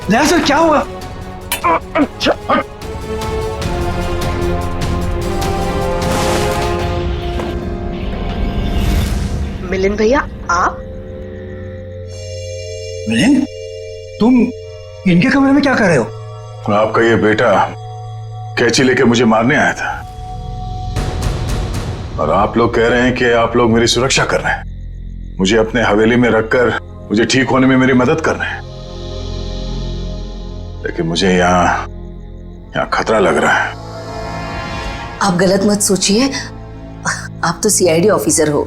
दया sir क्या हुआ? मिलिंद भैया आप? मिलिंद, तुम इनके कमरे में क्या कर रहे हो? आपका ये बेटा कैंची लेके मुझे मारने आया था और आप लोग कह रहे हैं कि आप लोग मेरी सुरक्षा कर रहे हैं, मुझे अपने हवेली में रखकर मुझे ठीक होने में मेरी मदद कर रहे हैं। लेकिन मुझे यहाँ खतरा लग रहा है। आप गलत मत सोचिए, आप तो सीआईडी ऑफिसर हो,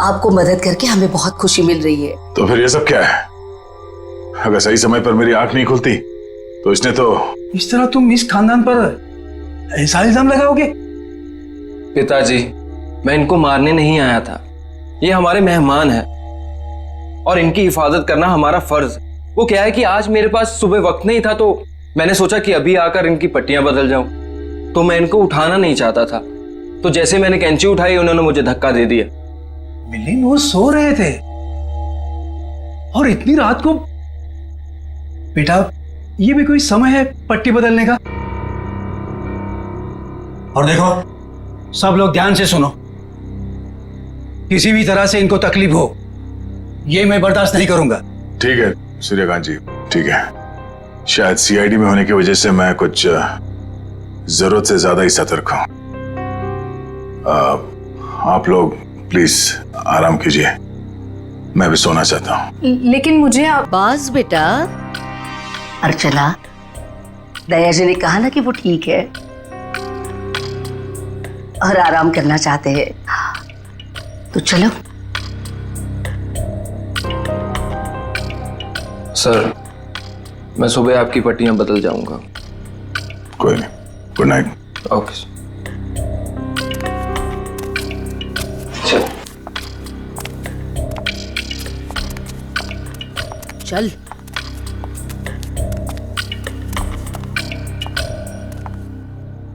आपको मदद करके हमें बहुत खुशी मिल रही है। तो फिर ये सब क्या है? अगर सही समय पर मेरी आंख नहीं खुलती तो इसने तो। इस तरह तुम इस खानदान पर ऐसा इल्जाम लगाओगे? पिताजी, मैं इनको मारने नहीं आया था, ये हमारे मेहमान हैं और इनकी हिफाजत करना हमारा फर्ज। वो क्या है कि आज मेरे पास सुबह वक्त नहीं था तो मैंने सोचा कि अभी आकर इनकी पट्टियां बदल जाऊं, तो मैं इनको उठाना नहीं चाहता था, तो जैसे मैंने कैंची उठाई उन्होंने मुझे धक्का दे दिया। मिलिंद, वो सो रहे थे और इतनी रात को। बेटा, ये भी कोई समय है पट्टी बदलने का? और देखो, सब लोग ध्यान से सुनो, किसी भी तरह से इनको तकलीफ हो ये मैं बर्दाश्त नहीं करूंगा। ठीक है सूर्यकांत जी, ठीक है। शायद सीआईडी में होने की वजह से मैं कुछ जरूरत से ज्यादा ही सतर्क हूं। आप लोग प्लीज आराम कीजिए, मैं भी सोना चाहता हूं। लेकिन मुझे बस बेटा, अर्चना, दया जी ने कहा ना कि वो ठीक है और आराम करना चाहते हैं, तो चलो। सर, मैं सुबह आपकी पट्टियां बदल जाऊंगा। कोई नहीं, गुड नाइट। Okay sir. चल।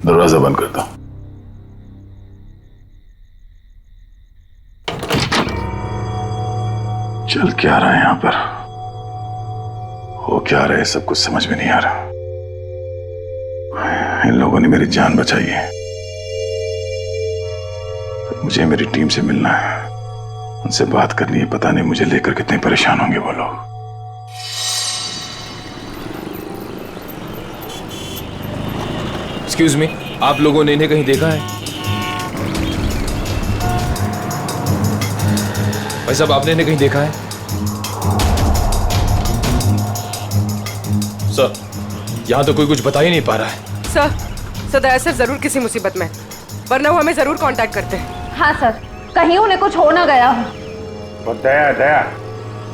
दरवाजा बंद कर दो। चल क्या रहा है यहां पर, हो क्या रहा है, सब कुछ समझ में नहीं आ रहा। इन लोगों ने मेरी जान बचाई है, तो मुझे मेरी टीम से मिलना है, उनसे बात करनी है। पता नहीं मुझे लेकर कितने परेशान होंगे वो लोग। एक्सक्यूज मी, आप लोगों ने इन्हें कहीं देखा है? भाई साहब, आपने इन्हें कहीं देखा है? सर, यहां तो कोई कुछ बता ही नहीं पा रहा है। सर दया सर जरूर किसी मुसीबत में, वरना वो हमें जरूर कांटेक्ट करते हैं। हाँ सर, कहीं उन्हें कुछ हो ना गया हो। और दया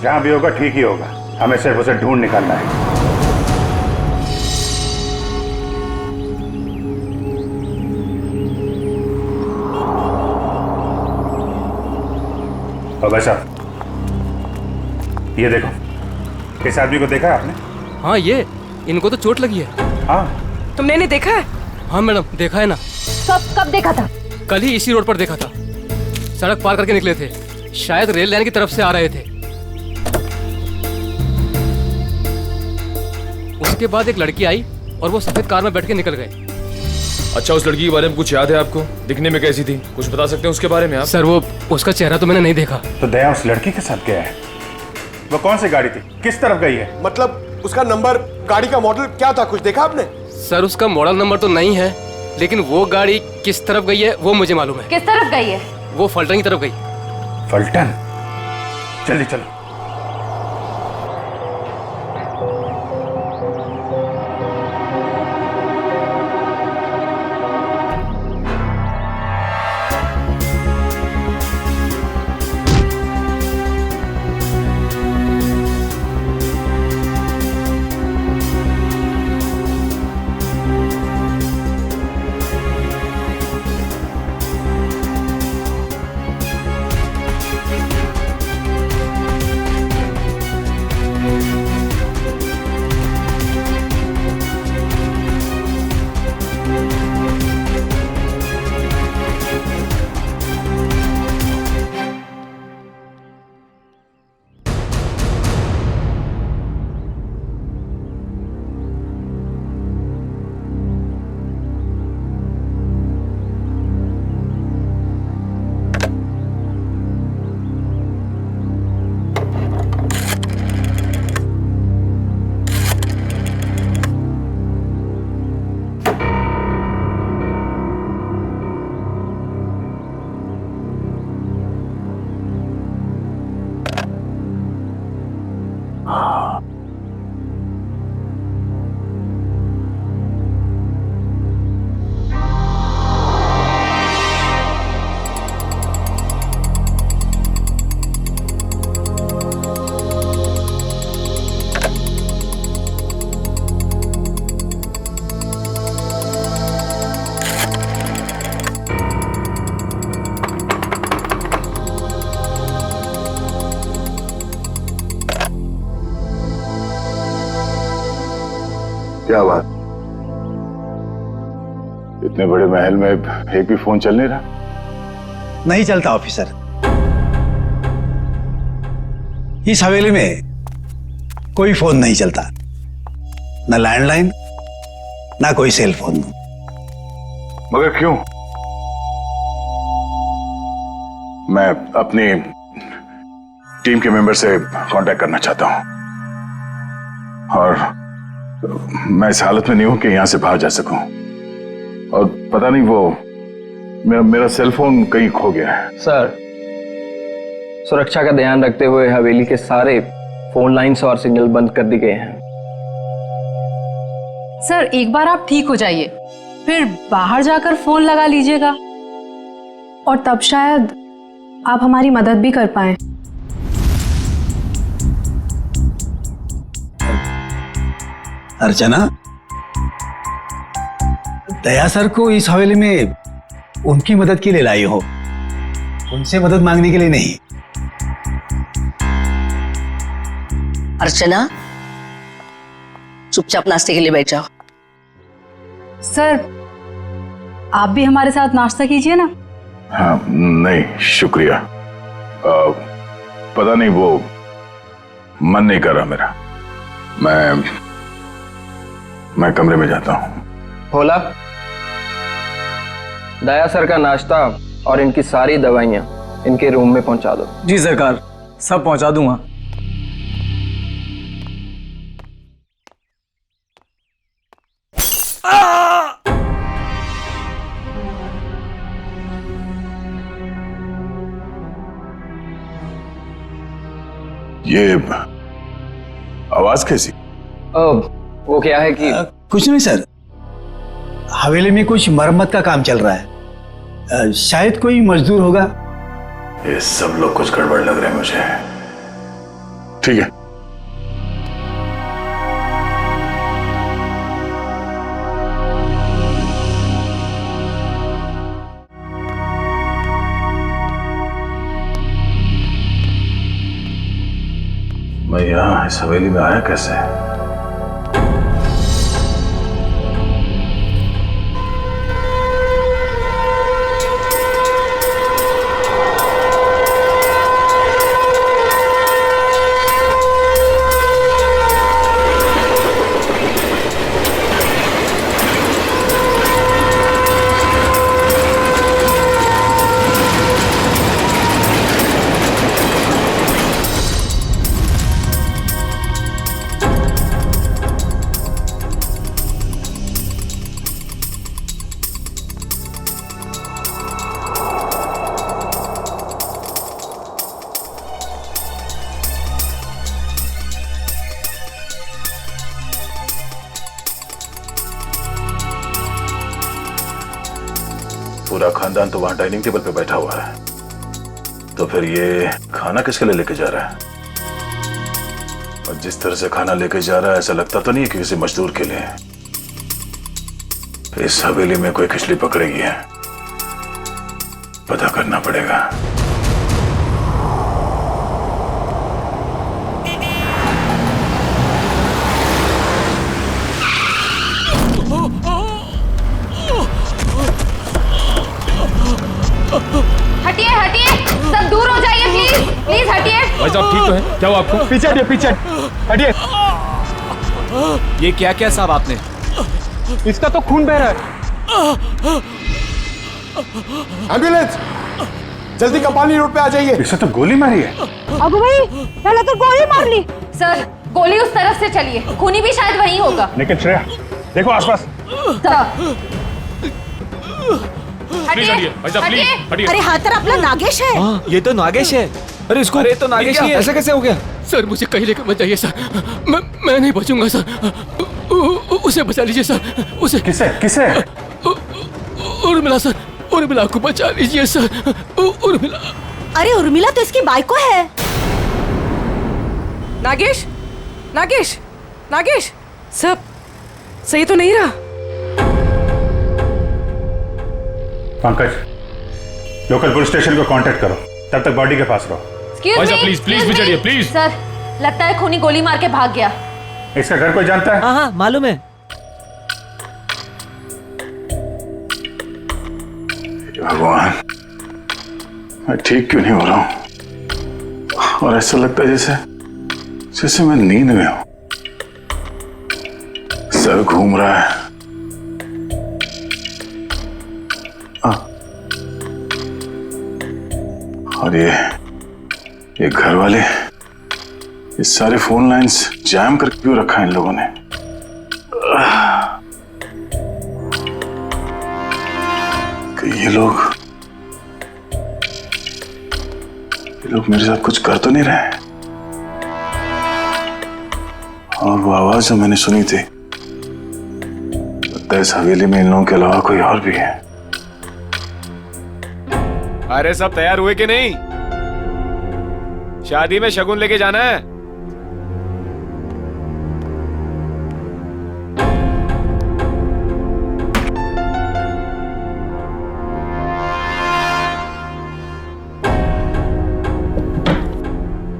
जहां भी होगा ठीक ही होगा, हमें सिर्फ उसे ढूंढ निकालना है। और भाई साहब, ये देखो, इस आदमी को देखा है आपने? हाँ, ये इनको तो चोट लगी है। हाँ, तुमने इन्हें देखा है? हाँ मैडम, देखा है ना। कब देखा था? कल ही इसी रोड पर देखा था, सड़क पार करके निकले थे, शायद रेल लाइन की तरफ से आ रहे थे। उसके बाद एक लड़की आई और वो सफेद कार में बैठ के निकल गए। अच्छा, उस लड़की के बारे में कुछ याद है आपको? दिखने में कैसी थी, कुछ बता सकते हैं उसके बारे में आप? सर, वो उसका चेहरा तो मैंने नहीं देखा। तो दया उस लड़की के साथ गया है। वो कौन सी गाड़ी थी, किस तरफ गई है? मतलब उसका नंबर, गाड़ी का मॉडल क्या था, कुछ देखा आपने? सर, उसका मॉडल नंबर तो नहीं है, लेकिन वो गाड़ी किस तरफ गई है वो मुझे मालूम है। किस तरफ गई है? वो फलटन की तरफ गई। फलटन? जल्दी चलो। क्या बात? इतने बड़े महल में एक भी फोन चल नहीं रहा? नहीं चलता ऑफिसर। इस हवेली में कोई फोन नहीं चलता, ना लैंडलाइन ना कोई सेल फोन। मगर क्यों? मैं अपनी टीम के मेंबर से कांटेक्ट करना चाहता हूं और मैं इस हालत में नहीं हूं कि यहां से बाहर जा सकूं। और पता नहीं वो मेरा सेल फोन कहीं खो गया है। सर, सुरक्षा का ध्यान रखते हुए हवेली के सारे फोन लाइन्स और सिग्नल बंद कर दिए गए हैं। सर एक बार आप ठीक हो जाइए, फिर बाहर जाकर फोन लगा लीजिएगा और तब शायद आप हमारी मदद भी कर पाए। अर्चना, दया सर को इस हवेली में उनकी मदद के लिए लाई हो, उनसे मदद मांगने के लिए नहीं। अर्चना, चुपचाप नाश्ते के लिए बैठ जाओ। सर आप भी हमारे साथ नाश्ता कीजिए ना। हाँ, नहीं शुक्रिया। पता नहीं वो मन नहीं कर रहा मेरा। मैं कमरे में जाता हूँ। भोला, दया सर का नाश्ता और इनकी सारी दवाइयाँ इनके रूम में पहुंचा दो। जी सरकार, सब पहुंचा दूंगा। ये आवाज कैसी? वो क्या है कि कुछ नहीं सर, हवेली में कुछ मरम्मत का काम चल रहा है, शायद कोई मजदूर होगा। ये सब लोग कुछ गड़बड़ लग रहे हैं मुझे। ठीक है। मैं यहां इस हवेली में आया कैसे? पूरा खानदान तो वहां डाइनिंग टेबल पे बैठा हुआ है, तो फिर ये खाना किसके लिए लेके जा रहा है? और जिस तरह से खाना लेके जा रहा है ऐसा लगता तो नहीं है कि किसी मजदूर के लिए। इस हवेली में कोई खिचड़ी पकड़ेगी है, पता करना पड़ेगा। हटिए हटिए, सब दूर हो जाइए प्लीज, प्लीज हटिए। भाई साहब ठीक तो है? क्या हुआ आपको? पीछे हटिए, पीछे हटिए। ये क्या क्या साहब आपने? इसका तो खून बह रहा है। एम्बुलेंस, जल्दी कपाली रोड पे आ जाइए। इसे तो गोली मारी है। अबू भाई, पहले तो गोली मार ली। सर गोली उस तरफ से चली है, खूनी भी शायद वहीं होगा। लेकिन श्रेया देखो आसपास। प्लीज हटिए भाई साहब, प्लीज हटिए। अरे हाथ तरफ अपना नागेश है। ये तो नागेश है। अरे इसको, अरे तो नागेश ही है। ऐसा कैसे हो गया? सर मुझे कहीं लेकर मत जाइए सर, मैं नहीं बचूंगा सर। उसे बचा लीजिए सर, उसे। किसे किसे? उर्मिला सर, उर्मिला को बचा लीजिए सर, उर्मिला। अरे उर्मिला तो इसकी बाइको है। नागेश, नागेश, नागेश, सब सही तो नहीं रहा? पंकज, लोकल पुलिस स्टेशन को कांटेक्ट करो, तब तक बॉडी के पास रहो। भाई साहब प्लीज प्लीज भी चढ़िए प्लीज। सर लगता है खूनी गोली मार के भाग गया। इसका घर कोई जानता है? हाँ हाँ मालूम है। भगवान, मैं ठीक क्यों नहीं हो रहा हूं? और ऐसा लगता है जैसे मैं नींद में हूं। सर घूम रहा है। और ये घर वाले, ये सारे फोन लाइंस जैम करके क्यों रखा है इन लोगों ने? ये लोग मेरे साथ कुछ कर तो नहीं रहे? और वो आवाज जो मैंने सुनी थी, लगता है इस हवेली में इन लोगों के अलावा कोई और भी है। अरे सब तैयार हुए कि नहीं? शादी में शगुन लेके जाना है।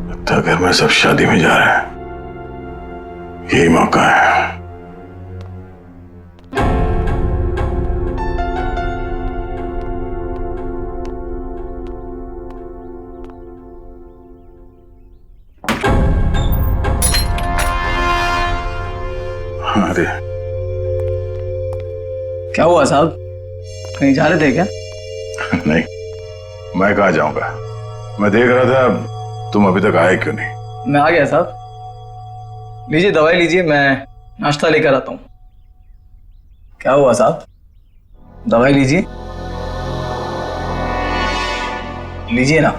लगता है घर में सब शादी में जा रहे हैं, यही मौका है। अरे क्या हुआ साहब, कहीं जा रहे थे क्या? नहीं, मैं कहाँ जाऊंगा। मैं देख रहा था तुम अभी तक आए क्यों नहीं। मैं आ गया साहब। लीजिए दवाई लीजिए, मैं नाश्ता लेकर आता हूँ। क्या हुआ साहब, दवाई लीजिए, लीजिए ना।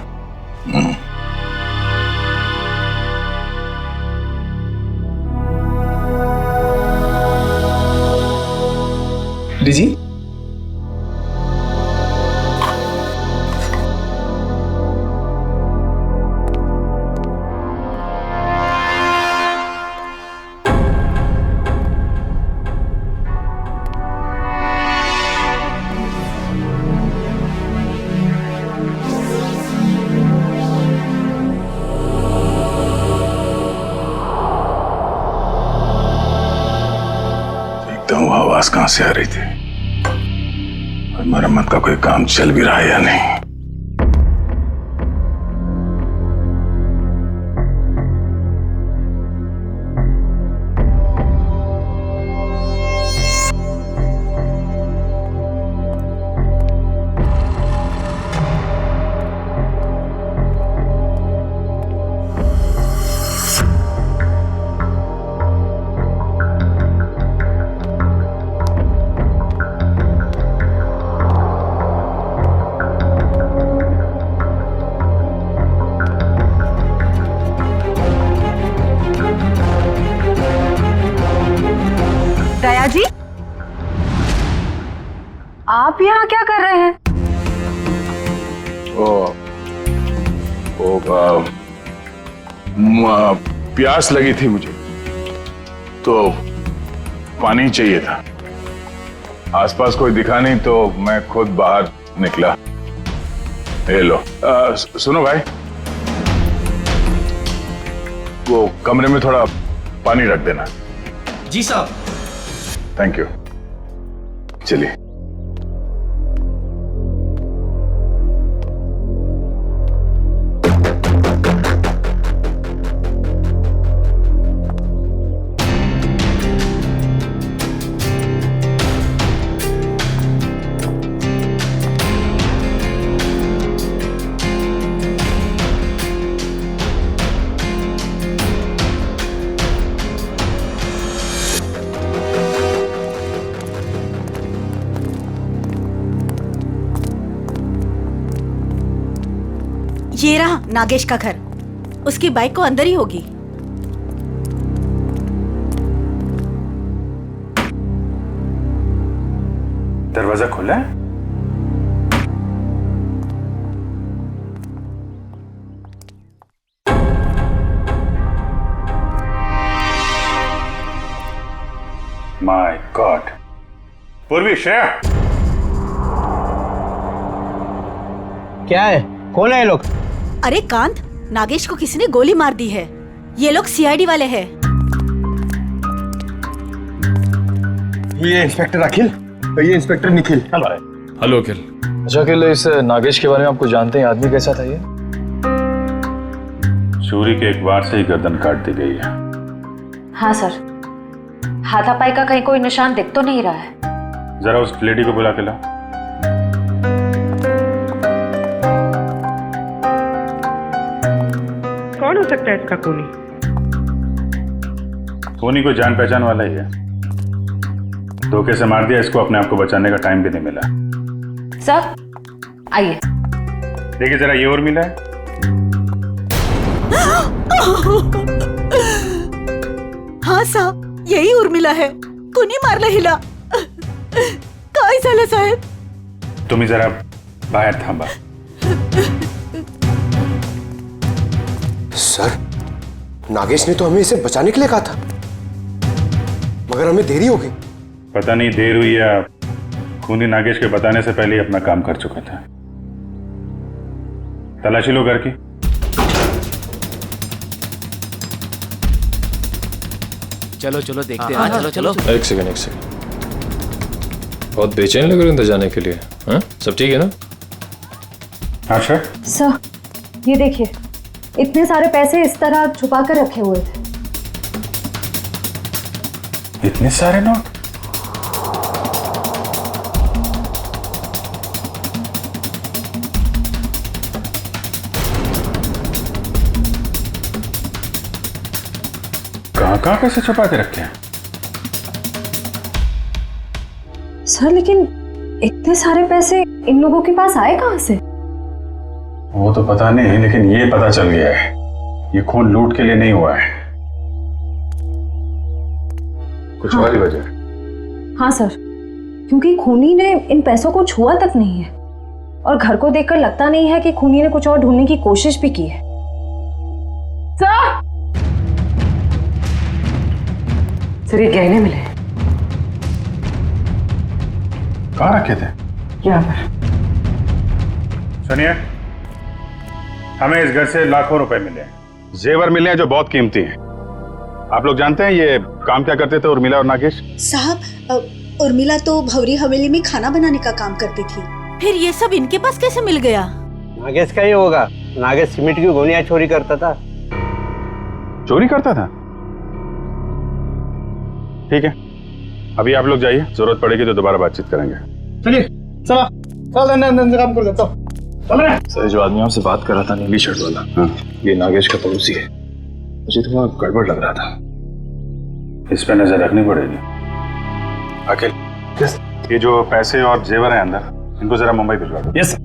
लीजिए। वो आवाज कहां से आ रही थी और मरम्मत का कोई काम चल भी रहा है या नहीं। दया जी, आप यहाँ क्या कर रहे हैं? प्यास लगी थी मुझे, तो पानी चाहिए था। आसपास कोई दिखा नहीं तो मैं खुद बाहर निकला। ये लो। सुनो भाई, वो कमरे में थोड़ा पानी रख देना। जी साहब। Thank you. चलिए। ये रहा नागेश का घर। उसकी बाइक को अंदर ही होगी। दरवाजा खुला है? My God. पूर्वी, श्रेया, क्या है, कौन है ये लोग? अरे कांत, नागेश को किसी ने गोली मार दी है। ये लोग सीआईडी वाले हैं। ये इंस्पेक्टर अखिल, ये इंस्पेक्टर निखिल। हेलो अखिल, अच्छा अखिल, इस नागेश के बारे में आपको जानते हैं, आदमी कैसा था ये? चोरी के एक वार से ही गर्दन काट दी गई है। हाँ सर, हाथापाई का कहीं कोई निशान दिख तो नहीं रहा है। जरा उस लेडी को बुला के लाओ। कौन हो सकता है इसका खूनी? खूनी कोई जान पहचान वाला ही है। धोखे से मार दिया इसको, अपने आप को बचाने का टाइम भी नहीं मिला। सर आइए। देखिए जरा, ये और मिला है। हाँ साहब, यही उर्मिला है। कुणी मारला हिला. काय झालं साहेब? तुम्ही जरा बाहेर थांबा। सर, नागेश ने तो हमें इसे बचाने के लिए कहा था, मगर हमें देरी हो गई। पता नहीं देर हुई या खूनी नागेश के बताने से पहले ही अपना काम कर चुका था। तलाशी लो घर की। चलो चलो देखते हैं। चलो चलो। एक सेकंड। बहुत बेचैन लग रहे हैं अंदर जाने के लिए। हाँ, सब ठीक है ना? हाँ सर। सर ये देखिए, इतने सारे पैसे इस तरह छुपा कर रखे हुए थे। इतने सारे नोट? कहाँ पैसे छुपा के रखे हैं? सर लेकिन इतने सारे पैसे इन लोगों के पास आए कहाँ से? वो तो पता नहीं, लेकिन ये पता चल गया है, ये खून लूट के लिए नहीं हुआ है। कुछ और ही वजह? हाँ सर, क्योंकि खूनी ने इन पैसों को छुआ तक नहीं है और घर को देखकर लगता नहीं है कि खूनी ने कुछ और ढूंढने की कोशिश भी की है। सर ये गहने मिले। कहाँ रखे थे? यहाँ पर। सुनिए, हमें इस घर से लाखों रुपए मिले हैं, जेवर मिले हैं जो बहुत कीमती हैं। आप लोग जानते हैं ये काम क्या करते थे उर्मिला और नागेश? साहब, उर्मिला तो भवरी हवेली में खाना बनाने का काम करती थी, फिर ये सब इनके पास कैसे मिल गया? नागेश का ही होगा। नागेश सीमेंट की गोनियां चोरी करता था। चोरी करता था? ठीक है, अभी आप लोग जाइए, जरूरत पड़ेगी तो दोबारा बातचीत करेंगे। चलिए चला चल काम कर देता हूँ। चल रहे। सर जो आदमी आपसे बात कर रहा था नीली शर्ट वाला, हाँ। ये नागेश का पड़ोसी है। मुझे थोड़ा गड़बड़ लग रहा था। इस पे नजर रखनी पड़ेगी। अखिल, ये जो पैसे और जेवर है अंदर, इनको जरा मुंबई भिजवा दो। Yes sir.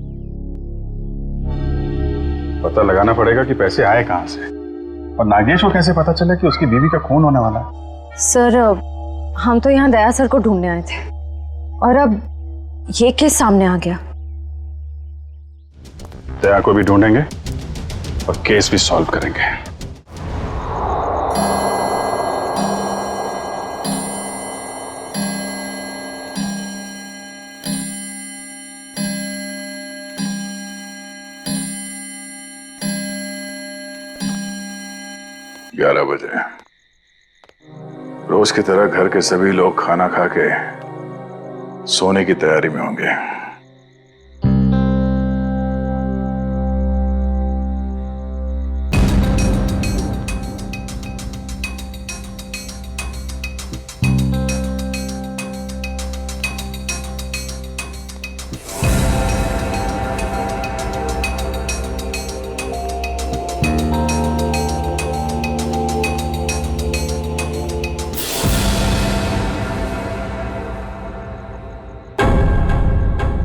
पता लगाना पड़ेगा कि पैसे आए कहाँ से, और नागेश को कैसे पता चला कि उसकी बीवी का खून होने वाला है। सर हम तो यहाँ दया सर को ढूंढने आए थे और अब ये केस सामने आ गया। दया को भी ढूंढेंगे और केस भी सॉल्व करेंगे। ग्यारह बजे रोज की तरह घर के सभी लोग खाना खा के सोने की तैयारी में होंगे।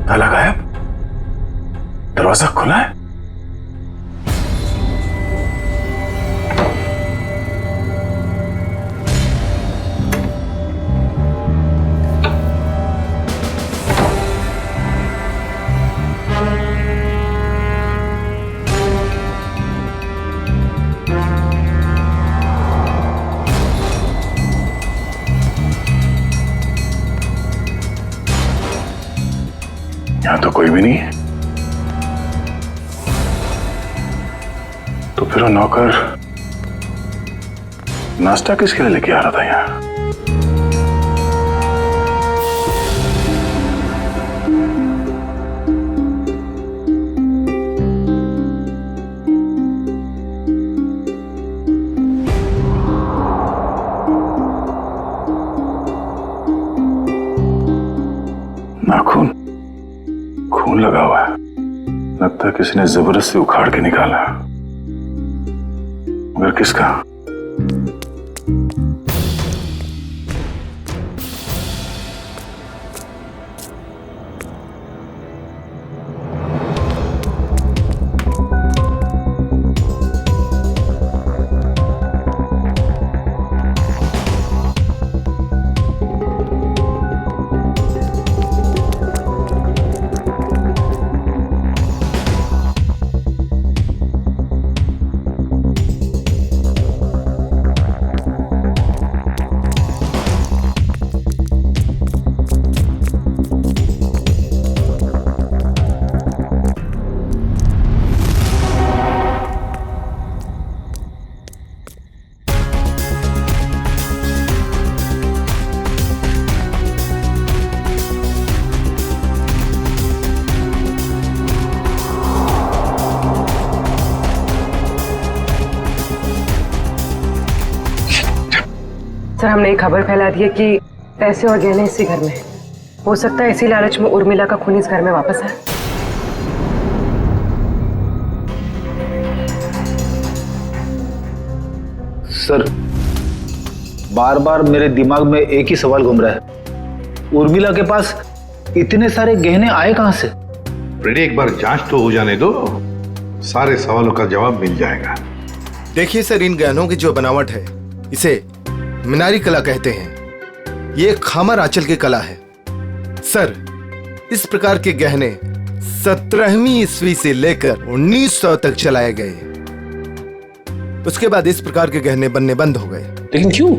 ताला गायब, दरवाजा खुला है। यहां तो कोई भी नहीं है, तो फिर वो नौकर नाश्ता किसके लिए लेके आ रहा था यहाँ? यहाँ खून खून लगा हुआ है। लगता है किसी ने जबरदस्ती उखाड़ के निकाला, मगर किसका? सर, हमने एक खबर फैला दी है कि पैसे और गहने इसी घर में हैं। हो सकता है इसी लालच में उर्मिला का खून इस घर में वापस आए। सर, बार बार मेरे दिमाग में एक ही सवाल घूम रहा है, उर्मिला के पास इतने सारे गहने आए कहां से? फ्रेडी, एक बार जांच तो हो जाने दो, सारे सवालों का जवाब मिल जाएगा। देखिए सर, इन गहनों की जो बनावट है इसे मीनारी कला कहते हैं। ये खामर आंचल की कला है। सर, इस प्रकार के गहने 17वीं ईस्वी से लेकर 1900 तक चलाए गए। उसके बाद इस प्रकार के गहने बनने बंद हो गए। लेकिन क्यों?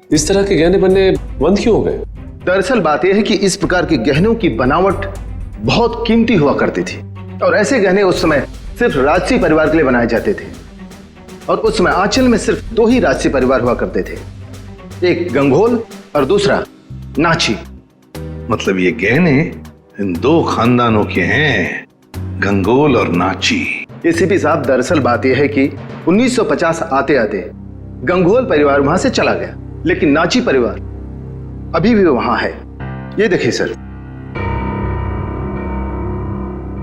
इस तरह के गहने बनने बंद क्यों हो गए? दरअसल बात यह है कि इस प्रकार के गहनों की बनावट बहुत कीमती हुआ करती थी और ऐसे गहने उस समय सिर्फ राजसी परिवार के लिए बनाए जाते थे। और उस समय आंचल में सिर्फ 2 ही राजसी परिवार हुआ करते थे, एक गंगोल और दूसरा नाची। मतलब ये गहने इन 2 खानदानों के हैं, गंगोल और नाची। एसीपी साहब, दरअसल बात यह है कि 1950 आते आते गंगोल परिवार वहां से चला गया, लेकिन नाची परिवार अभी भी वहां है। ये देखिए सर,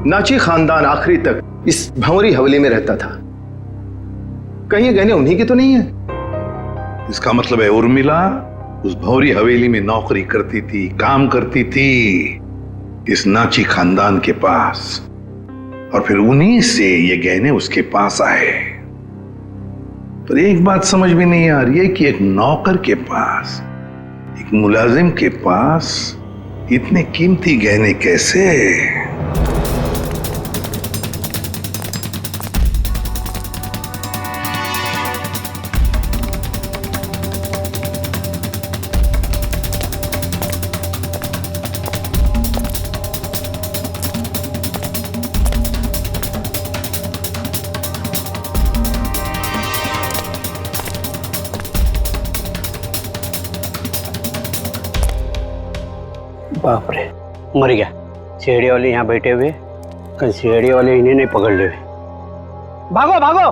नाची खानदान आखिरी तक इस भंवरी हवेली में रहता था। कहीं ये गहने उन्हीं के तो नहीं है? इसका मतलब है उर्मिला उस भौरी हवेली में नौकरी करती थी, काम करती थी इस नाची खानदान के पास, और फिर उन्हीं से ये गहने उसके पास आए। पर एक बात समझ में नहीं आ रही है कि एक नौकर के पास, एक मुलाजिम के पास इतने कीमती गहने कैसे? बाप रे, मर गया। सीढ़ी वाले यहाँ बैठे हुए, कल सीढ़ी वाले इन्हें नहीं पकड़ ले। भागो भागो!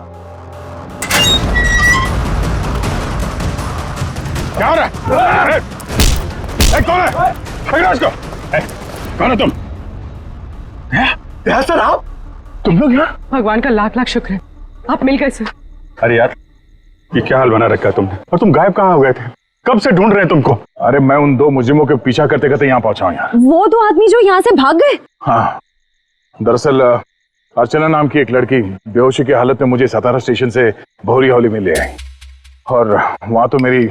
क्या हो रहा है? कौन है? पकड़ो इसको। कौन है तुम? सर, आप? तुम लोग यहाँ? भगवान का लाख लाख शुक्र है, आप मिल गए सर। अरे यार, ये क्या हाल बना रखा है तुमने? और तुम गायब कहाँ हो गए थे? कब से ढूंढ रहे हैं तुमको? अरे मैं उन 2 मुजरिमों के पीछा करते करते यहाँ पहुंचा हूँ यार। वो 2 आदमी जो यहाँ से भाग गए? हाँ, दरअसल अर्चना नाम की एक लड़की बेहोशी की हालत में मुझे सतारा स्टेशन से भौरी हवेली में ले आई, और वहां तो मेरी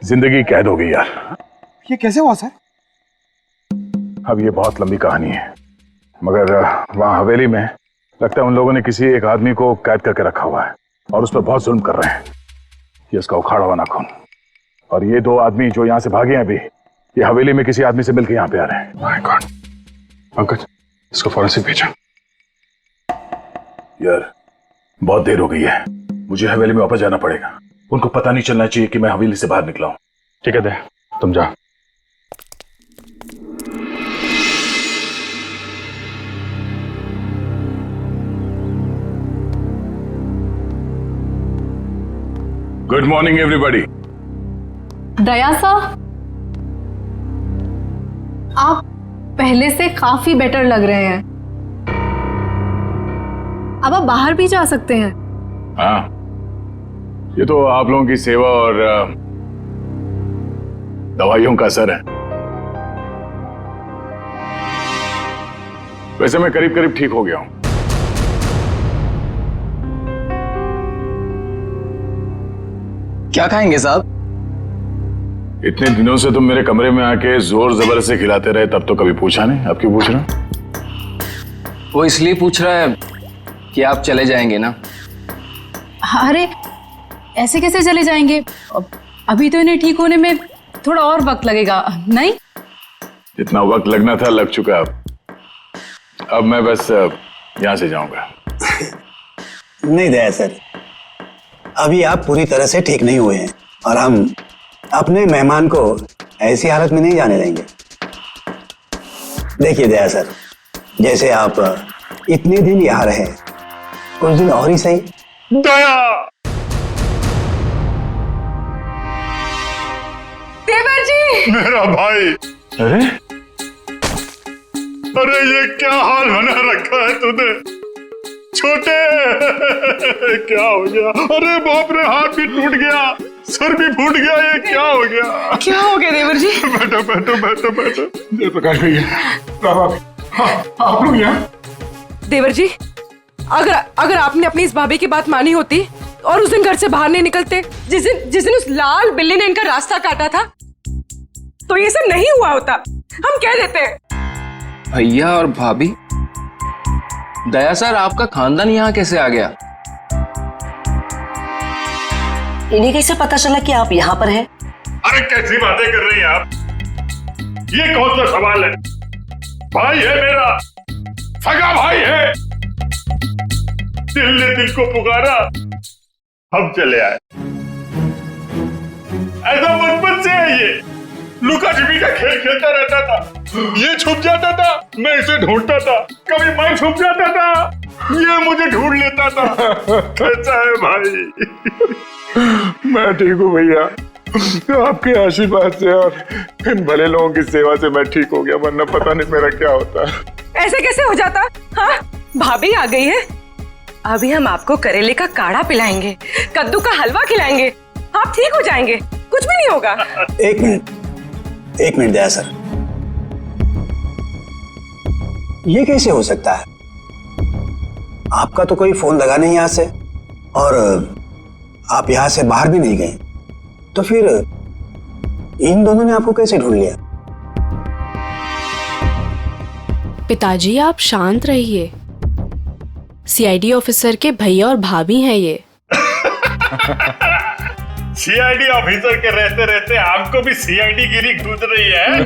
जिंदगी कैद हो गई यार। ये कैसे हुआ सर? अब ये बहुत लंबी कहानी है, मगर वहां हवेली में लगता है उन लोगों ने किसी एक आदमी को कैद करके रखा हुआ है और उस पर बहुत जुल्म कर रहे हैं। ये उसका उखाड़ा हुआ नाखून, और ये 2 आदमी जो यहाँ से भागे हैं अभी, ये हवेली में किसी आदमी से मिलकर यहाँ पे आ रहे हैं। माय गॉड, पंकज इसको फॉरेंसिक भेजा। यार बहुत देर हो गई है, मुझे हवेली में वापस जाना पड़ेगा। उनको पता नहीं चलना चाहिए कि मैं हवेली से बाहर निकला हूं। ठीक है दे, तुम जा। Good morning everybody. दया साहब, पहले से काफी बेटर लग रहे हैं। अब आप बाहर भी जा सकते हैं। हाँ, ये तो आप लोगों की सेवा और दवाइयों का असर है। वैसे मैं करीब करीब ठीक हो गया हूं। क्या खाएंगे साहब? इतने दिनों से तुम मेरे कमरे में आके जोर जबर से खिलाते रहे, तब तो कभी पूछा नहीं। अब क्यों पूछ रहा? वो इसलिए पूछ रहा है कि आप चले जाएंगे ना। अरे ऐसे कैसे चले जाएंगे? अभी तो इन्हें ठीक होने में थोड़ा और वक्त लगेगा, नहीं? जितना वक्त लगना था लग चुका। अब मैं बस यहां से जाऊंगा। नहीं दया सर, अभी आप पूरी तरह से ठीक नहीं हुए हैं और हम अपने मेहमान को ऐसी हालत में नहीं जाने देंगे। देखिए दया सर, जैसे आप इतने दिन यहाँ रहे, कुछ दिन और ही सही। दया! देवर जी! मेरा भाई! अरे अरे ये क्या हाल बना रखा है तूने? छोटे! क्या हो गया? अरे बाप रे, हाथ भी टूट गया, सर भी फूट गया, ये क्या हो गया? क्या हो गया देवर जी? बैठो बैठो बैठो बैठो। जयप्रकाश भैया, आप लोग यहाँ? देवर जी, अगर आपने अपनी इस भाभी की बात मानी होती और उस दिन घर से बाहर नहीं निकलते, जिस दिन उस लाल बिल्ली ने इनका रास्ता काटा था, तो ये सब नहीं हुआ होता। हम कह देते हैं। भैया और भाभी, दया सर आपका खानदान यहाँ कैसे आ गया? इन्हें कैसे पता चला कि आप यहाँ पर हैं? अरे कैसी बातें कर रही हैं आप? ये कौन सा सवाल है? भाई है मेरा, सगा भाई है। दिल ने दिल को पुकारा, हम चले आए। ऐसा बचपन से है ये। लुका छिपी का खेल खेलता रहता था। ये छुप जाता था, मैं इसे ढूंढता था। कभी मैं छुप जाता था, ये मुझे ढूंढ लेता था। कैसा है भाई? मैं ठीक हूँ भैया, आपके आशीर्वाद से और इन भले लोगों की सेवा से मैं ठीक हो गया, वरना पता नहीं मेरा क्या होता। ऐसे कैसे हो जाता? हाँ, भाभी आ गई है। अभी हम आपको करेले का काढ़ा पिलाएंगे, कद्दू का हलवा खिलाएंगे, आप ठीक हो जाएंगे, कुछ भी नहीं होगा। एक मिनट दया सर, ये कैसे हो सकता है? आपका तो कोई फोन लगा नहीं यहाँ से और आप यहाँ से बाहर भी नहीं गए, तो फिर इन दोनों ने आपको कैसे ढूंढ लिया? पिताजी आप शांत रहिए, सीआईडी ऑफिसर के भैया और भाभी हैं ये। सीआईडी ऑफिसर के रहते रहते आपको भी सीआईडी गिरी घूस रही है।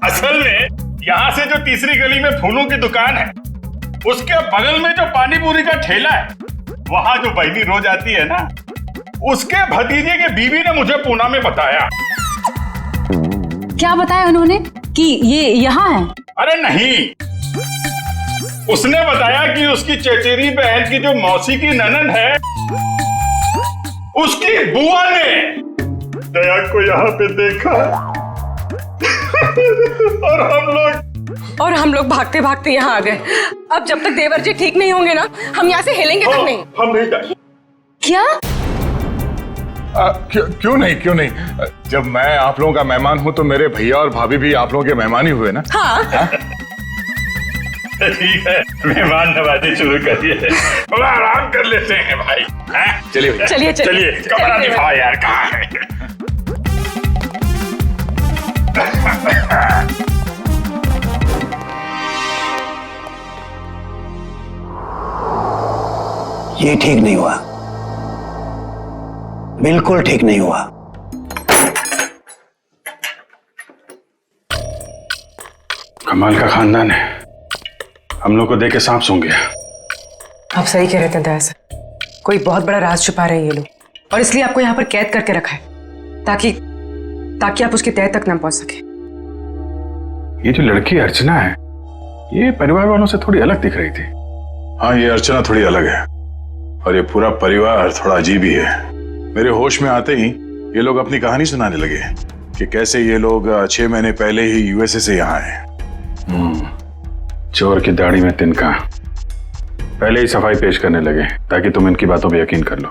असल में यहाँ से जो तीसरी गली में फूलों की दुकान है, उसके बगल में जो पानी पूरी का ठेला है, वहाँ जो बहनी रोज आती है ना, उसके भतीजे के बीवी ने मुझे पूना में बताया। क्या बताया उन्होंने? कि ये यहाँ है? अरे नहीं, उसने बताया कि उसकी चचेरी बहन की जो मौसी की ननद है, उसकी बुआ ने दया को यहाँ पे देखा। और हम लोग भागते भागते यहाँ आ गए। अब जब तक देवर जी ठीक नहीं होंगे ना, हम यहाँ से हिलेंगे तक नहीं। हम नहीं जाएंगे। क्या? क्यों नहीं? जब मैं आप लोगों का मेहमान हूँ तो मेरे भैया और भाभी भी आप लोगों के मेहमान ही हुए ना। हाँ। ठीक है, मेहमान नवाजी शुरू करिए। थोड़ा आराम कर लेते हैं भाई। चलिए भैया, चलिए कमरा दिखाओ यार, कहाँ है? ये ठीक नहीं हुआ, बिल्कुल ठीक नहीं हुआ। कमाल का खानदान है, हम लोग को देख के सांप सूंघ गया। आप सही कह रहे थे दया सर, कोई बहुत बड़ा राज छुपा रहे हैं ये लोग, और इसलिए आपको यहाँ पर कैद करके रखा है ताकि आप उसकी तह तक ना पहुंच सके। ये जो लड़की अर्चना है, ये परिवार वालों से थोड़ी अलग दिख रही थी। हाँ, ये अर्चना थोड़ी अलग है और ये पूरा परिवार थोड़ा अजीब ही है। मेरे होश में आते ही ये लोग अपनी कहानी सुनाने लगे कि कैसे ये लोग 6 महीने पहले ही यूएसए से यहाँ आए। चोर की दाढ़ी में तिनका। पहले ही सफाई पेश करने लगे ताकि तुम इनकी बातों पे यकीन कर लो,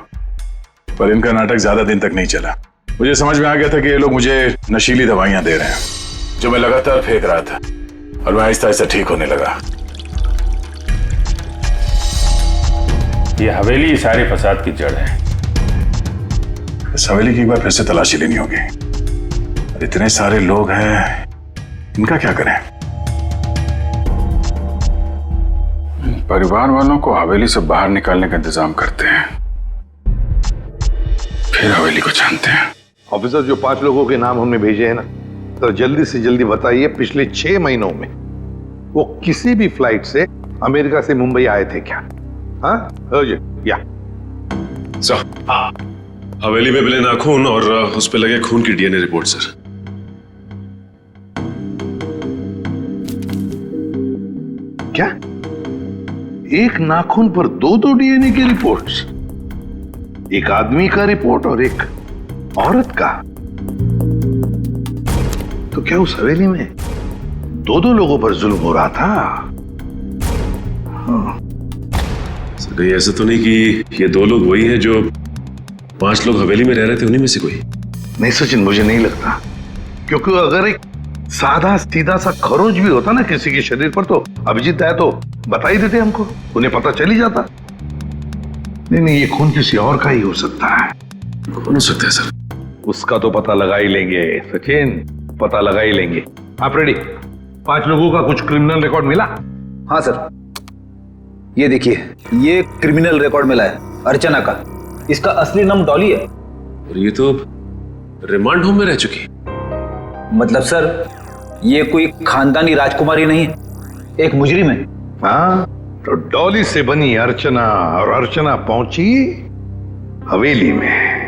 पर इनका नाटक ज्यादा दिन तक नहीं चला। मुझे समझ में आ गया था कि ये लोग मुझे नशीली दवाइयां दे रहे हैं जो मैं लगातार फेंक रहा था, और मैं आहिस्ता आहिस्ता ठीक होने लगा। ये हवेली सारे फसाद की जड़ है। इस हवेली की एक बार फिर से तलाशी लेनी होगी। इतने सारे लोग हैं, इनका क्या करें? परिवार वालों को हवेली से बाहर निकालने का इंतजाम करते हैं, फिर हवेली को जानते हैं। ऑफिसर, जो 5 लोगों के नाम हमने भेजे हैं ना, तो जल्दी से जल्दी बताइए पिछले 6 महीनों में वो किसी भी फ्लाइट से अमेरिका से मुंबई आए थे क्या? हाँ या सर, हवेली में मिले नाखून और उस पे लगे खून की डीएनए रिपोर्ट सर। क्या? एक नाखून पर 2 डीएनए की रिपोर्ट्स? एक आदमी का रिपोर्ट और एक औरत का? तो क्या उस हवेली में 2 लोगों पर जुल्म हो रहा था? हाँ। सर, कहीं ऐसा तो नहीं कि ये 2 लोग वही हैं जो 5 लोग हवेली में रह रहे थे, उन्हीं में से कोई? नहीं सचिन, मुझे नहीं लगता, क्योंकि अगर एक सादा सीधा सा खरोच भी होता ना किसी के शरीर पर, तो अभिजीत है तो बता ही देते हमको, उन्हें पता चल ही जाता। नहीं, ये खून किसी और का ही हो सकता है। कौन हो सकता है सर? उसका तो पता लगा ही लेंगे सचिन, पता लगा ही लेंगे। आप रेडी? 5 लोगों का कुछ क्रिमिनल रिकॉर्ड मिला? हाँ सर, ये देखिए, ये क्रिमिनल रिकॉर्ड मिला है अर्चना का। इसका असली नाम डॉली है। और ये तो रिमांड होम में रह चुकी। मतलब सर, ये कोई खानदानी राजकुमारी नहीं है, एक मुजरिम है। हाँ, तो डॉली से बनी अर्चना, और अर्चना पहुंची हवेली में।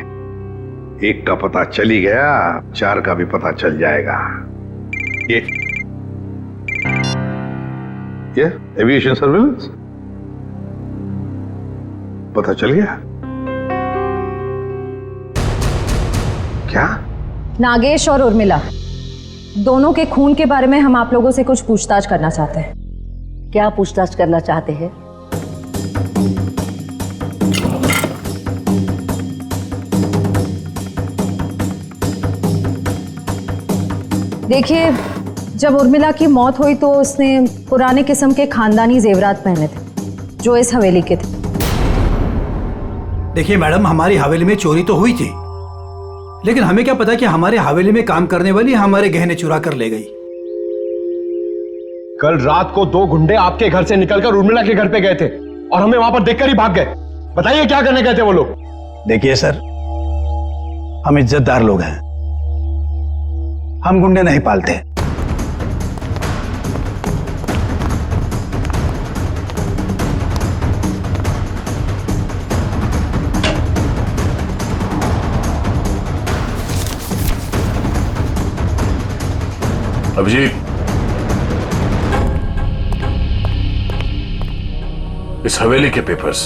एक का पता चल ही गया, 4 का भी पता चल जाएगा। ये एविएशन सर्विलेंस पता चल गया क्या? नागेश और उर्मिला दोनों के खून के बारे में हम आप लोगों से कुछ पूछताछ करना चाहते हैं। क्या पूछताछ करना चाहते हैं? देखिए, जब उर्मिला की मौत हुई तो उसने पुराने किस्म के खानदानी जेवरात पहने थे जो इस हवेली के थे। देखिए मैडम, हमारी हवेली में चोरी तो हुई थी, लेकिन हमें क्या पता कि हमारे हवेली में काम करने वाली हमारे गहने चुरा कर ले गई। कल रात को 2 गुंडे आपके घर से निकलकर उर्मिला के घर पे गए थे और हमें वहां पर देखकर ही भाग गए। बताइए क्या करने गए थे वो लोग? देखिए सर, हम इज्जतदार लोग हैं, हम गुंडे नहीं पालते। अभिजीत, इस हवेली के पेपर्स।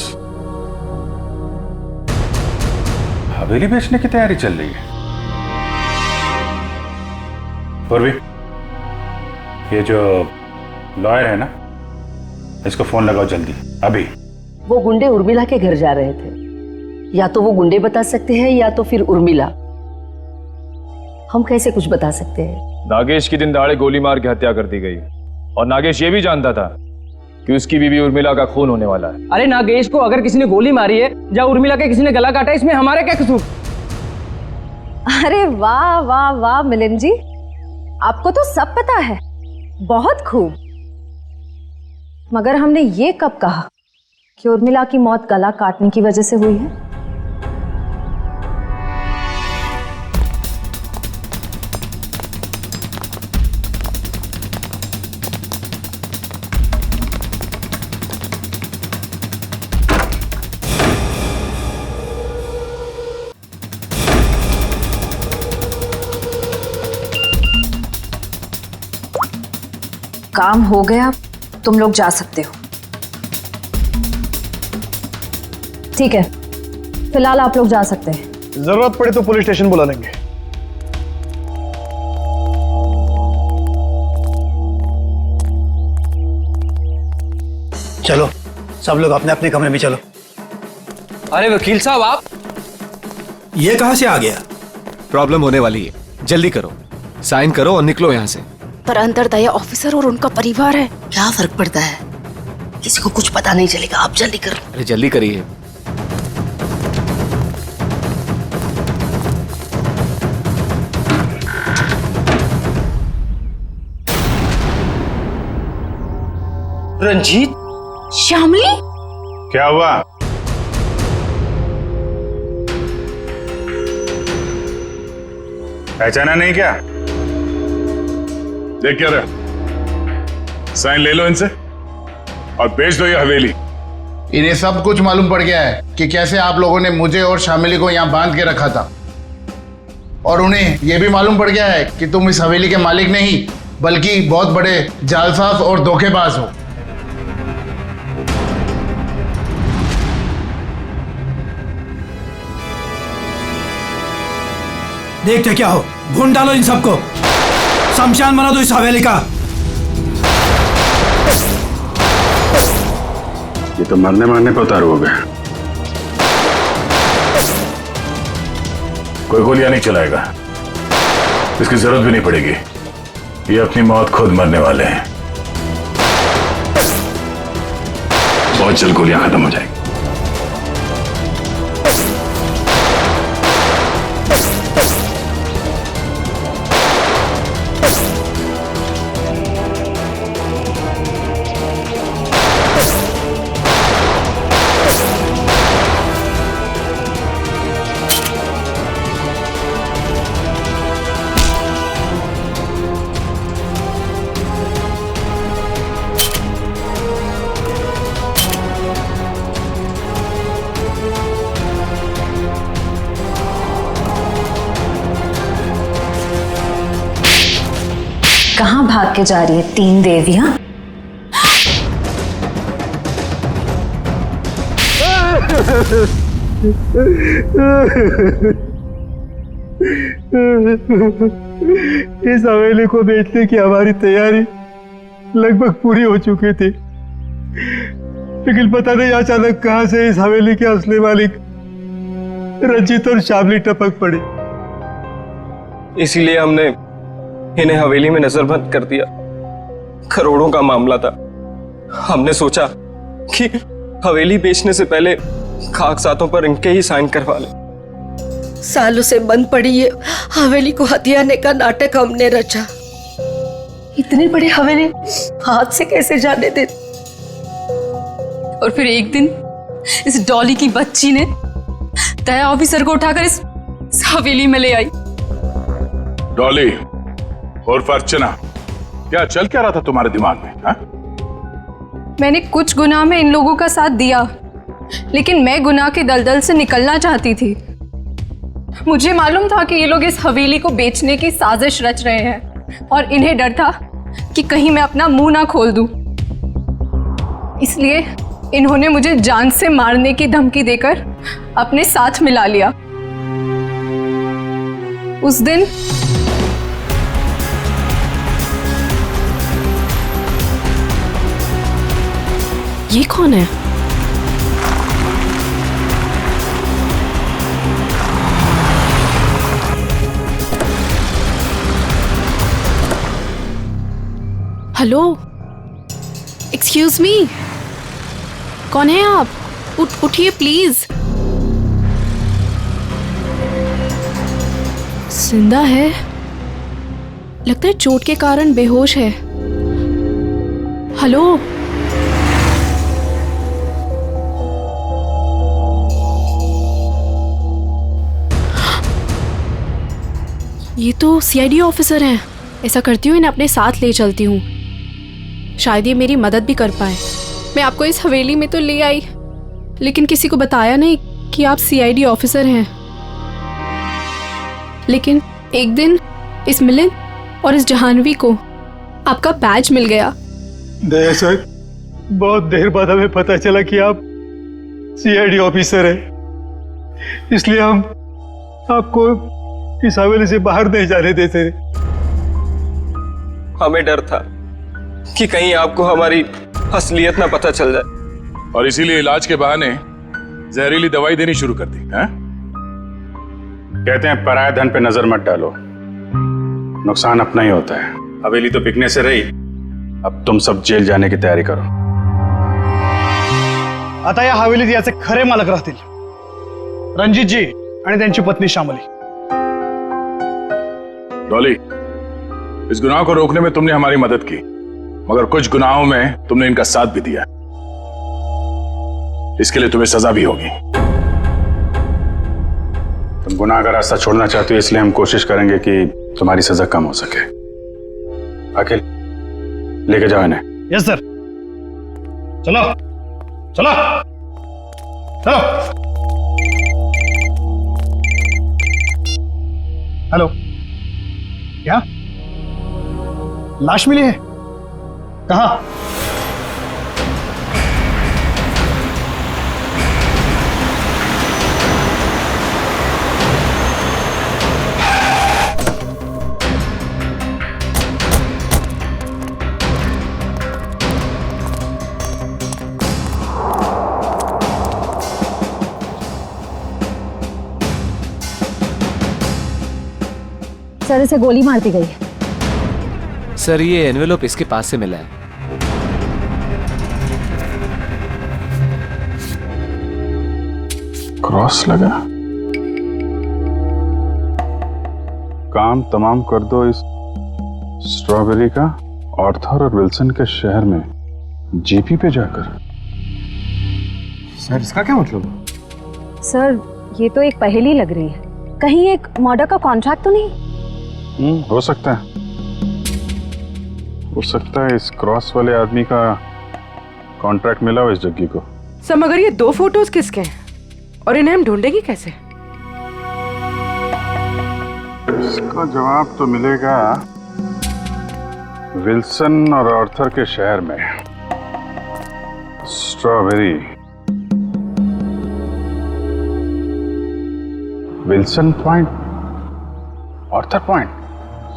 हवेली बेचने की तैयारी चल रही है। पूर्वी, ये जो लॉयर है ना, इसको फोन लगाओ जल्दी, अभी। वो गुंडे उर्मिला के घर जा रहे थे। या तो वो गुंडे बता सकते हैं या तो फिर उर्मिला। हम कैसे कुछ बता सकते हैं? नागेश की दिन दहाड़े गोली मार के हत्या कर दी गई, और नागेश ये भी जानता था कि उसकी बीवी उर्मिला का खून होने वाला है। अरे नागेश को अगर किसी ने गोली मारी है या उर्मिला के किसी ने गला काटा, इसमें हमारे क्या कसूर? अरे वाह वाह वाह मिलिंद जी, आपको तो सब पता है, बहुत खूब। मगर हमने ये कब कहा कि उर्मिला की मौत गला काटने की वजह से हुई है? काम हो गया, तुम लोग जा सकते हो। ठीक है, फिलहाल आप लोग जा सकते हैं। जरूरत पड़े तो पुलिस स्टेशन बुला लेंगे। चलो सब लोग अपने अपने कमरे में चलो। अरे वकील साहब, आप ये कहां से आ गया? प्रॉब्लम होने वाली है, जल्दी करो, साइन करो और निकलो यहाँ से। पर अंदर दया ऑफिसर और उनका परिवार है, क्या फर्क पड़ता है? किसी को कुछ पता नहीं चलेगा, आप जल्दी करो। अरे जल्दी करिए। रंजीत, श्यामली, क्या हुआ? पहचाना नहीं क्या? देख क्या रहा, साइन ले लो इनसे और बेच दो ये हवेली। इन्हें सब कुछ मालूम पड़ गया है कि कैसे आप लोगों ने मुझे और शामिली को यहाँ बांध के रखा था, और उन्हें यह भी मालूम पड़ गया है कि तुम इस हवेली के मालिक नहीं बल्कि बहुत बड़े जालसाज और धोखेबाज हो। देखते क्या हो, भून डालो इन सबको, शमशान बना दो इस हवेली का। ये तो मरने मारने पे उतारू हो गया। कोई गोलियां नहीं चलाएगा, इसकी जरूरत भी नहीं पड़ेगी। ये अपनी मौत खुद मरने वाले हैं। बहुत जल्द गोलियां खत्म हो जाएगी। कहाँ भाग के जा रही है तीन देवियां? इस हवेली को बेचने की हमारी तैयारी लगभग पूरी हो चुकी थी, लेकिन पता नहीं अचानक कहां से इस हवेली के असली मालिक रंजीत और शामली टपक पड़ी। इसीलिए हमने इन्हें हवेली में नजरबंद कर दिया। करोड़ों का मामला था। हमने सोचा कि हवेली बेचने से पहले कागजातों पर इनके ही साइन करवा ले। सालों से बंद पड़ी ये हवेली को हथियाने का नाटक हमने रचा। इतनी बड़ी हवेली हाथ से कैसे जाने दे? और फिर एक दिन इस डॉली की बच्ची ने दया ऑफिसर को उठाकर इस हवेली में ले आई। डॉली और अर्चना, क्या चल क्या रहा था तुम्हारे दिमाग में? हा? मैंने कुछ गुनाह में इन लोगों का साथ दिया, लेकिन मैं गुनाह के दलदल से निकलना चाहती थी। मुझे मालूम था कि ये लोग इस हवेली को बेचने की साजिश रच रहे हैं, और इन्हें डर था कि कहीं मैं अपना मुंह ना खोल दूं। इसलिए इन्होंने मुझे जान से मारने की धमकी देकर अपने साथ मिला लिया। उस दिन ये कौन है? हेलो, एक्सक्यूज मी, कौन है आप? उठिए प्लीज। जिंदा है, लगता है चोट के कारण बेहोश है। हेलो, ये तो सीआईडी ऑफिसर हैं। ऐसा करती हूँ, इन्हें अपने साथ ले चलती हूँ, शायद ये मेरी मदद भी कर पाए। मैं आपको इस हवेली में तो ले आई, लेकिन किसी को बताया नहीं कि आप सीआईडी ऑफिसर हैं। लेकिन एक दिन इस मिलिंद और इस जहानवी को आपका बैज मिल गया। दया सर, बहुत देर बाद हमें पता चला कि आप सीआईडी ऑफिसर हैं, इसलिए हम आपको इस हवेली से बाहर नहीं जाने देते। हमें डर था कि कहीं आपको हमारी असलियत ना पता चल जाए। और इसीलिए इलाज के बहाने जहरीली दवाई देनी शुरू कर दी है? कहते हैं पराये धन पे नजर मत डालो, नुकसान अपना ही होता है। हवेली तो बिकने से रही, अब तुम सब जेल जाने की तयारी करो। आता या हवेलीत याचे खरे मालक राहतील रणजितजी आणि त्यांची पत्नी श्यामली। डॉली, इस गुनाह को रोकने में तुमने हमारी मदद की, मगर कुछ गुनाहों में तुमने इनका साथ भी दिया। इसके लिए तुम्हें सजा भी होगी। तुम गुनाह का रास्ता छोड़ना चाहते हो, इसलिए हम कोशिश करेंगे कि तुम्हारी सजा कम हो सके। अखिल, लेके जाओ इन्हें। Yes sir. चलो चलो चलो। हेलो, क्या लाश मिली है? कहाँ? सर, इसे गोली मार दी गई है। सर, ये एनवेलप इसके पास से मिला है। क्रॉस लगा। काम तमाम कर दो इस स्ट्रॉबेरी का आर्थर और विल्सन के शहर में जीपी पे जाकर। सर, इसका क्या मतलब? सर, ये तो एक पहेली लग रही है। कहीं एक मर्डर का कॉन्ट्रैक्ट तो नहीं? हो सकता है, हो सकता है इस क्रॉस वाले आदमी का कॉन्ट्रैक्ट मिला हो इस जग्गी को। सर, मगर ये 2 फोटोज किसके हैं और इन्हें हम ढूंढेंगे कैसे? इसका जवाब तो मिलेगा विल्सन और आर्थर के शहर में। Strawberry, Wilson point, Arthur point,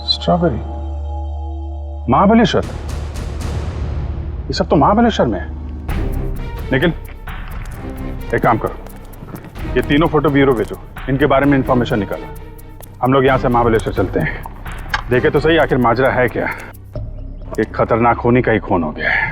strawberry, Mahabaleshwar. ये सब तो महाबलेश्वर में है। लेकिन एक काम करो, ये तीनों फोटो ब्यूरो भेजो, इनके बारे में इंफॉर्मेशन निकालो। हम लोग यहाँ से महाबलेश्वर चलते हैं, देखे तो सही आखिर माजरा है क्या। एक खतरनाक खूनी का ही खून हो गया है।